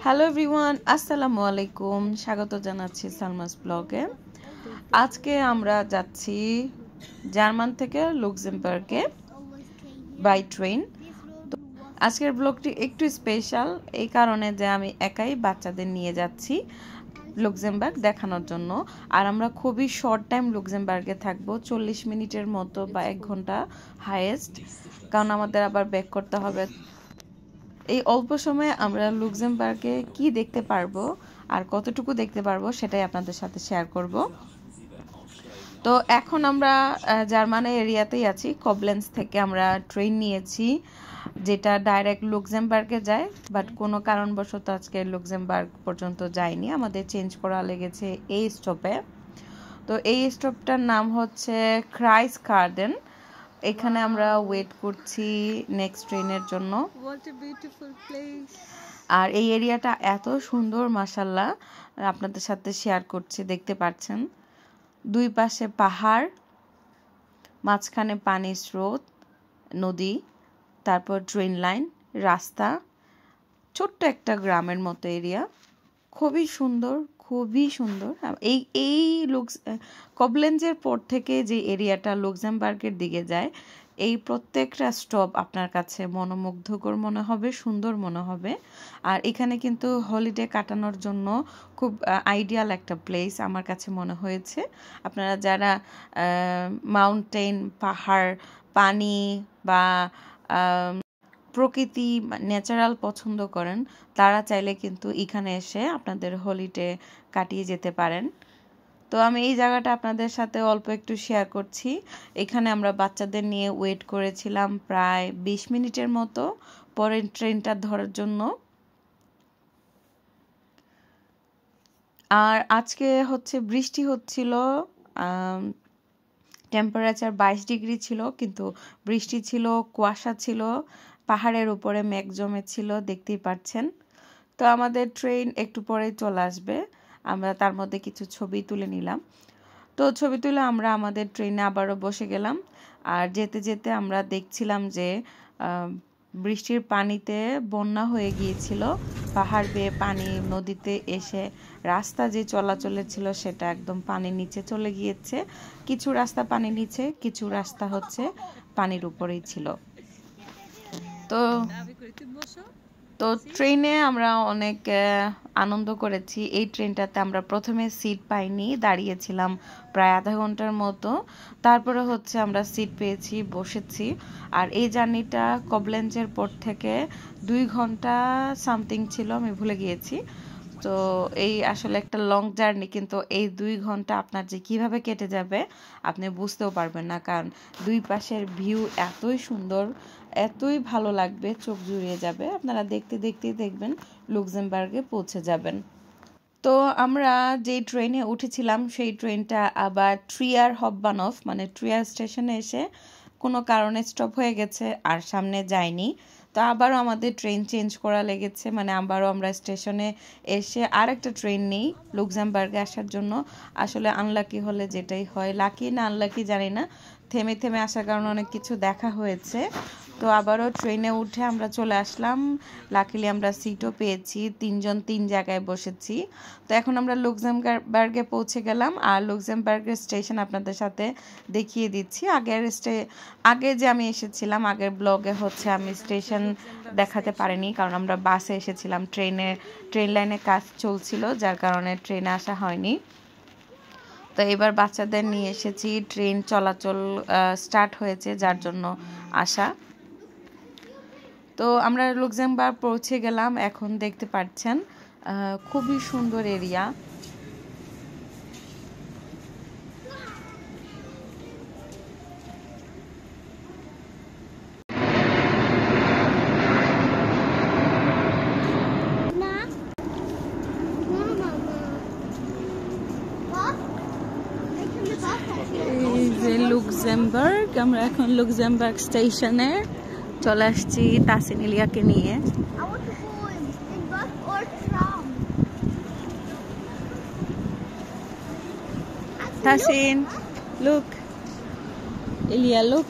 Hello everyone, আসসালামু আলাইকুম। স্বাগত জানাচ্ছি সালমাস ব্লগে। আজকে আমরা যাচ্ছি জার্মান থেকে লুক্সেমবার্গে বাই ট্রেন। তো আজকের ব্লগটি একটু স্পেশাল এই কারণে যে আমি একাই বাচ্চাদের নিয়ে যাচ্ছি লুক্সেমবার্গ দেখানোর জন্য। আর আমরা খুবই শর্ট টাইম লুক্সেমবার্গে থাকবো, 40 মিনিটের মতো বা 1 ঘন্টা হাইয়েস্ট, কারণ আমাদের আবার ব্যাক করতে হবে। এই অল্প সময়ে আমরা লুক্সেমবার্গে কি দেখতে পারবো আর কতটুকু দেখতে পারবো সেটাই আপনাদের সাথে শেয়ার করব। তো এখন আমরা জার্মানি এরিয়াতেই আছি। কবলেন্স থেকে আমরা ট্রেন নিয়েছি যেটা ডাইরেক্ট লুক্সেমবার্গে যায়, বাট কোনো কারণবশত আজকে লুক্সেমবার্গ পর্যন্ত যায়নি, আমাদের চেঞ্জ করা লেগেছে এই স্টপে। তো এই স্টপটার নাম হচ্ছে ক্রাইসগার্ডেন। এখানে আমরা ওয়েট করছি নেক্সট ট্রেনের জন্য। আর এই এরিয়াটা এত সুন্দর, মাশাআল্লাহ, আপনাদের সাথে শেয়ার করছি। দেখতে পাচ্ছেন দুই পাশে পাহাড়, মাঝখানে পানির স্রোত, নদী, তারপর ট্রেন লাইন, রাস্তা, ছোট্ট একটা গ্রামের মতো এরিয়া। খুবই সুন্দর, খুবই সুন্দর। এই কবলেন্সের পর থেকে যে এরিয়াটা লুক্সেমবার্গের দিকে যায়, এই প্রত্যেকটা স্টপ আপনার কাছে মনোমুগ্ধকর মনে হবে, সুন্দর মনে হবে। আর এখানে কিন্তু হলিডে কাটানোর জন্য খুব আইডিয়াল একটা প্লেস আমার কাছে মনে হয়েছে। আপনারা যারা মাউন্টেন, পাহাড়, পানি বা প্রকৃতি, ন্যাচারাল পছন্দ করেন, তারা চাইলে কিন্তু এখানে এসে আপনাদের হলিডে কাটিয়ে যেতে পারেন। তো আমি এই জায়গাটা আপনাদের সাথে অল্প একটু শেয়ার করছি। এখানে আমরা বাচ্চাদের নিয়ে ওয়েট করেছিলাম প্রায় 20 মিনিটের মতো পরের ট্রেনটা ধরার জন্য। আর আজকে হচ্ছে বৃষ্টি হচ্ছিল, টেম্পারেচার 22 ডিগ্রি ছিল, কিন্তু বৃষ্টি ছিল, কুয়াশা ছিল, পাহাড়ের উপরে মেঘ জমেছিল, দেখতেই পাচ্ছেন। তো আমাদের ট্রেন একটু পরেই চলে আসবে, আমরা তার মধ্যে কিছু ছবি তুলে নিলাম। তো ছবি তুলে আমরা আমাদের ট্রেনে আবারও বসে গেলাম। আর যেতে যেতে আমরা দেখছিলাম যে বৃষ্টির পানিতে বন্যা হয়ে গিয়েছিল, পাহাড় বেয়ে পানি নদীতে এসে রাস্তা যে চলাচলের ছিল সেটা একদম পানির নিচে চলে গিয়েছে। কিছু রাস্তা পানির নিচে, কিছু রাস্তা হচ্ছে পানির উপরেই ছিল। তো তো ট্রেনে আমরা অনেক আনন্দ করেছি। এই ট্রেনটাতে আমরা প্রথমে সিট পাইনি, দাঁড়িয়েছিলাম প্রায় আধা ঘন্টার মতো, তারপরে হচ্ছে আমরা সিট পেয়েছি, বসেছি। আর এই জার্নিটা কবলেন্সের পর থেকে 2 ঘন্টা সামথিং ছিল, আমি ভুলে গিয়েছি। তো এই আসলে একটা লং জার্নি, কিন্তু এই 2 ঘন্টা আপনার যে কিভাবে কেটে যাবে আপনি বুঝতেও পারবেন না, কারণ দুই পাশের ভিউ এতই সুন্দর, এতই ভালো লাগবে, চোখ জুড়িয়ে যাবে। আপনারা দেখতে দেখতেই দেখবেন লুক্সেমবার্গে পৌঁছে যাবেন। তো আমরা যেই ট্রেনে উঠেছিলাম সেই ট্রেনটা আবার ট্রিয়ার হববানহফ মানে ট্রিয়ার স্টেশনে এসে কোনো কারণে স্টপ হয়ে গেছে আর সামনে যায়নি। তো আবারও আমাদের ট্রেন চেঞ্জ করা লেগেছে, মানে আবারও আমরা স্টেশনে এসে আরেকটা ট্রেন নিই লুক্সেমবার্গে আসার জন্য। আসলে আনলাকি হলে যেটাই হয়, লাকি না আনলাকি জানি না, থেমে থেমে আসার কারণে অনেক কিছু দেখা হয়েছে। তো আবারও ট্রেনে উঠে আমরা চলে আসলাম। লাকিলি আমরা সিটও পেয়েছি, 3 জন 3 জায়গায় বসেছি। তো এখন আমরা লুক্সেমবার্গে পৌঁছে গেলাম। আর লুক্সেমবার্গের স্টেশন আপনাদের সাথে দেখিয়ে দিচ্ছি। আগে যে আমি এসেছিলাম আগের ব্লগে হচ্ছে আমি স্টেশন দেখাতে পারিনি, কারণ আমরা বাসে এসেছিলাম, ট্রেন লাইনে কাজ চলছিল, যার কারণে ট্রেনে আসা হয়নি। তো এবার বাচ্চাদের নিয়ে এসেছি, ট্রেন চলাচল স্টার্ট হয়েছে, যার জন্য আসা। তো আমরা লুক্সেমবার্গ পৌঁছে গেলাম। এখন দেখতে পাচ্ছেন খুবই সুন্দর এরিয়া। এই যে লুক্সেমবার্গ, আমরা এখন লুক্সেমবার্গ স্টেশনে চলে আসছি তাসিন ইলিয়াকে নিয়ে। Tasin, look, Ilia look.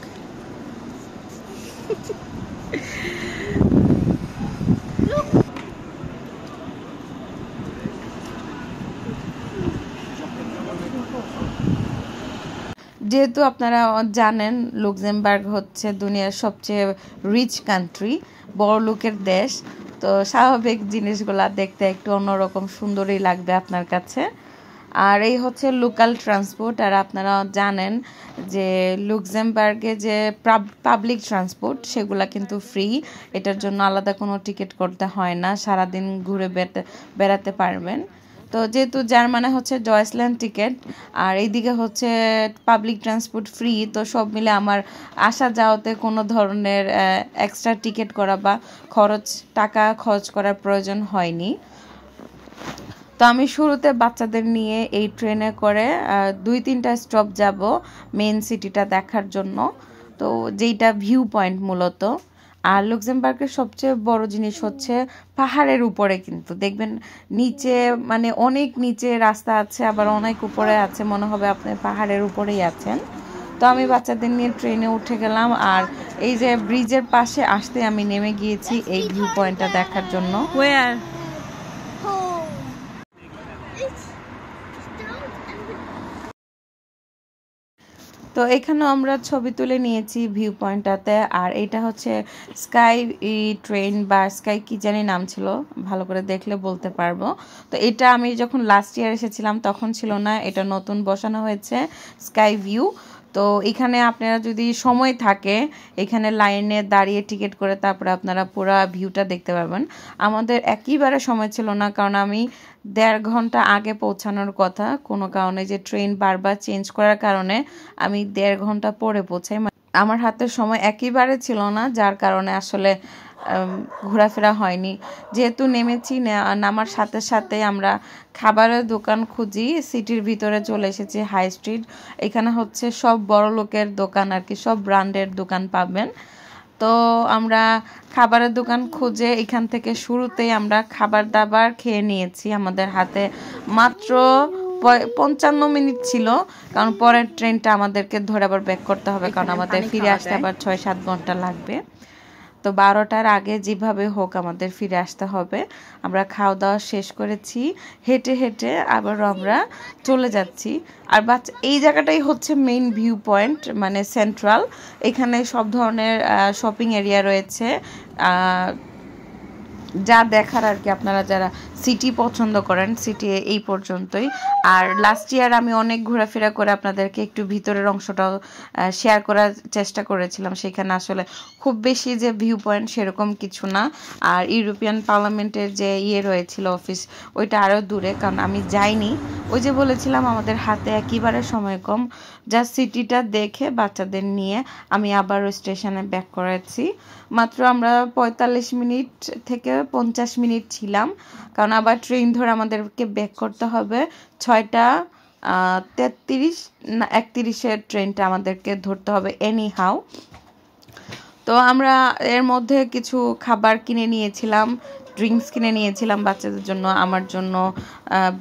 যেহেতু আপনারা জানেন লুক্সেমবার্গ হচ্ছে দুনিয়ার সবচেয়ে রিচ কান্ট্রি, বড় লোকের দেশ, তো স্বাভাবিক জিনিসগুলা দেখতে একটু অন্যরকম সুন্দরই লাগবে আপনার কাছে। আর এই হচ্ছে লোকাল ট্রান্সপোর্ট। আর আপনারা জানেন যে লুক্সেমবার্গে যে পাবলিক ট্রান্সপোর্ট সেগুলা কিন্তু ফ্রি, এটার জন্য আলাদা কোনো টিকিট করতে হয় না, সারাদিন ঘুরে বেড়াতে পারবেন। তো যেহেতু জার্মানে হচ্ছে জয়সল্যান্ড টিকিট আর এইদিকে হচ্ছে পাবলিক ট্রান্সপোর্ট ফ্রি, তো সব মিলে আমার আসা যাওয়াতে কোনো ধরনের এক্সট্রা টিকিট করা বা টাকা খরচ করার প্রয়োজন হয়নি। তো আমি শুরুতে বাচ্চাদের নিয়ে এই ট্রেনে করে 2-3টা স্টপ যাব মেন সিটিটা দেখার জন্য, তো যেইটা ভিউ পয়েন্ট মূলত। আর লুক্সেমবার্গের সবচেয়ে বড় জিনিস হচ্ছে পাহাড়ের উপরে, কিন্তু দেখবেন নিচে মানে অনেক নিচে রাস্তা আছে, আবার অনেক উপরে আছে, মনে হবে আপনি পাহাড়ের উপরেই আছেন। তো আমি বাচ্চাদের নিয়ে ট্রেনে উঠে গেলাম, আর এই যে ব্রিজের পাশে আসতে আমি নেমে গিয়েছি এই ভিউ পয়েন্টটা দেখার জন্য। তো এখানেও আমরা ছবি তুলে নিয়েছি ভিউ পয়েন্টটাতে। আর এটা হচ্ছে স্কাই ট্রেন বা স্কাই কি জানি নাম ছিল, ভালো করে দেখলে বলতে পারবো। তো এটা আমি যখন লাস্ট ইয়ার এসেছিলাম তখন ছিল না, এটা নতুন বসানো হয়েছে স্কাই ভিউ। তো এখানে আপনারা যদি সময় থাকে এখানে লাইনে দাঁড়িয়ে টিকিট করে তারপরে আপনারা পুরো ভিউটা দেখতে পারবেন। আমাদের একেবারে সময় ছিল না, কারণ আমি 1.5 ঘন্টা আগে পৌঁছানোর কথা, কোনো কারণে যে ট্রেন বারবার চেঞ্জ করার কারণে আমি 1.5 ঘন্টা পরে পৌঁছাই। আমার হাতে সময় একেবারে ছিল না, যার কারণে আসলে ঘোরাফেরা হয়নি। যেহেতু নেমেছি, নামার সাথে সাথে আমরা খাবারের দোকান খুঁজি, সিটির ভিতরে চলে এসেছি হাই স্ট্রিট। এখানে হচ্ছে সব বড় লোকের দোকান আর কি, সব ব্র্যান্ডের দোকান পাবেন। তো আমরা খাবারের দোকান খুঁজে এখান থেকে শুরুতেই আমরা খাবার দাবার খেয়ে নিয়েছি। আমাদের হাতে মাত্র 55 মিনিট ছিল, কারণ পরের ট্রেনটা আমাদেরকে ধরে আবার ব্যাক করতে হবে, কারণ আমাদের ফিরে আসতে আবার 6-7 ঘন্টা লাগবে। তো 12টার আগে যেভাবে হোক আমাদের ফিরে আসতে হবে। আমরা খাওয়া দাওয়া শেষ করেছি, হেঁটে হেঁটে আবারও আমরা চলে যাচ্ছি। আর এই জায়গাটাই হচ্ছে মেইন ভিউ পয়েন্ট, মানে সেন্ট্রাল। এখানে সব ধরনের শপিং এরিয়া রয়েছে, যা দেখার আর কি। আপনারা যারা সিটি পছন্দ করেন, সিটি এই পর্যন্তই। আর লাস্ট ইয়ার আমি অনেক ঘোরাফেরা করে আপনাদেরকে একটু ভিতরের অংশটাও শেয়ার করার চেষ্টা করেছিলাম। সেখানে আসলে খুব বেশি যে ভিউ পয়েন্ট সেরকম কিছু না। আর ইউরোপিয়ান পার্লামেন্টের যে রয়েছিল অফিস, ওইটা আরও দূরে, কারণ আমি যাইনি। ওই যে বলেছিলাম আমাদের হাতে একেবারে সময় কম, যা সিটিটা দেখে বাচ্চাদের নিয়ে আমি আবারও স্টেশনে ব্যাক করেছি। মাত্র আমরা 45 মিনিট থেকে 50 মিনিট ছিলাম, কারণ আবার ট্রেন ধরে আমাদেরকে ব্যাক করতে হবে। 6:33 না 31-এর ট্রেনটা আমাদেরকে ধরতে হবে এনি হাউ। তো আমরা এর মধ্যে কিছু খাবার কিনে নিয়েছিলাম, ড্রিঙ্কস কিনে নিয়েছিলাম বাচ্চাদের জন্য, আমার জন্য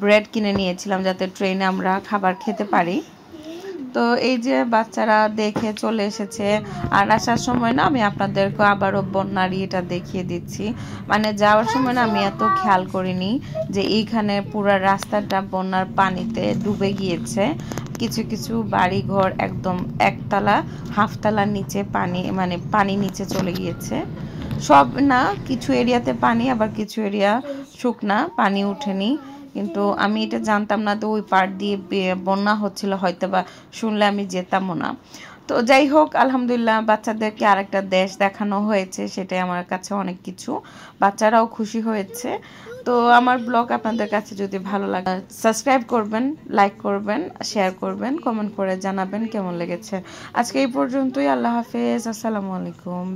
ব্রেড কিনে নিয়েছিলাম যাতে ট্রেনে আমরা খাবার খেতে পারি। তো এই যে বাচ্চারা দেখে চলে এসেছে। আর আসার সময় না আমি আপনাদেরকে আবারও বন্যার এটা দেখিয়ে দিচ্ছি, মানে যাওয়ার সময় না আমি এত খেয়াল করিনি যে এইখানে পুরো রাস্তাটা বন্যার পানিতে ডুবে গিয়েছে। কিছু কিছু বাড়ি ঘর একদম একতলা হাফতলার নিচে পানি, মানে পানি নিচে চলে গিয়েছে। সব না, কিছু এরিয়াতে পানি, আবার কিছু এরিয়া শুকনা, পানি উঠেনি। কিন্তু আমি এটা জানতাম না, তো ওই পার দিয়ে বন্যা হচ্ছিল, হয়তো বা শুনলে আমি যেতামও না। তো যাই হোক, আলহামদুলিল্লাহ বাচ্চাদেরকে আরেকটা দেশ দেখানো হয়েছে, সেটাই আমার কাছে অনেক কিছু। বাচ্চারাও খুশি হয়েছে। তো আমার ব্লগ আপনাদের কাছে যদি ভালো লাগে সাবস্ক্রাইব করবেন, লাইক করবেন, শেয়ার করবেন, কমেন্ট করে জানাবেন কেমন লেগেছে। আজকে এই পর্যন্তই। আল্লাহ হাফেজ, আসসালামু আলাইকুম।